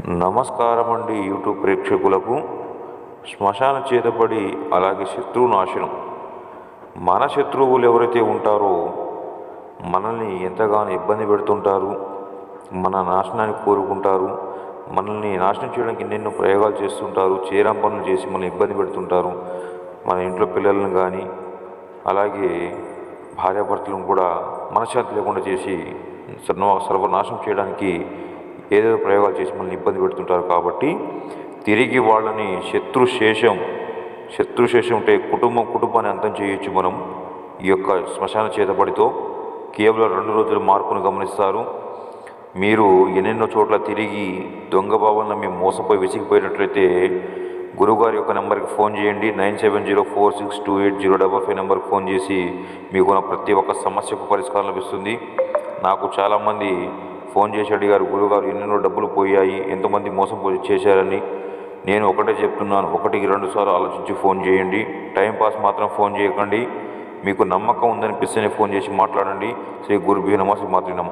నమస్కారం అండి యూట్యూబ్ ప్రేక్షకులకు. శ్మశాన చేతబడి అలాగే శత్రువు నాశనం. మన శత్రువులు ఎవరైతే ఉంటారో మనల్ని ఎంతగానో ఇబ్బంది పెడుతుంటారు, మన నాశనాన్ని కోరుకుంటారు, మనల్ని నాశనం చేయడానికి ఎన్నెన్నో ప్రయోగాలు చేస్తుంటారు, చేరం పనులు చేసి మనల్ని ఇబ్బంది పెడుతుంటారు. మన ఇంట్లో పిల్లలను కానీ అలాగే భార్యాభర్తలను కూడా మనశ్శాంతి లేకుండా చేసి సర్వనాశనం చేయడానికి ఏదేదో ప్రయోగాలు చేసి మనల్ని ఇబ్బంది పెడుతుంటారు. కాబట్టి తిరిగి వాళ్ళని శత్రుశేషం ఉంటే కుటుంబాన్ని అంతం చేయొచ్చు మనం ఈ యొక్క శ్మశాన చేతబడితో. కేవలం 2 రోజుల మార్పును గమనిస్తారు. మీరు ఎన్నెన్నో చోట్ల తిరిగి దొంగ బాబులను నమ్మి మోసపోయి విసిగిపోయినట్లయితే గురువుగారి యొక్క నెంబర్కి ఫోన్ చేయండి. 9704628055 నెంబర్కి ఫోన్ చేసి మీకున్న ప్రతి ఒక్క సమస్యకు పరిష్కారం లభిస్తుంది. నాకు చాలామంది ఫోన్ చేసి అడిగారు, గురువుగారు ఎన్నెన్నో డబ్బులు పోయాయి, ఎంతమంది మోసం చేశారని. నేను ఒకటే చెప్తున్నాను, 1-2 సార్లు ఆలోచించి ఫోన్ చేయండి. టైంపాస్ మాత్రం ఫోన్ చేయకండి. మీకు నమ్మకం ఉందనిపిస్తేనే ఫోన్ చేసి మాట్లాడండి. శ్రీ గురుభ్యో నమః, శ్రీ మాత్రే నమః.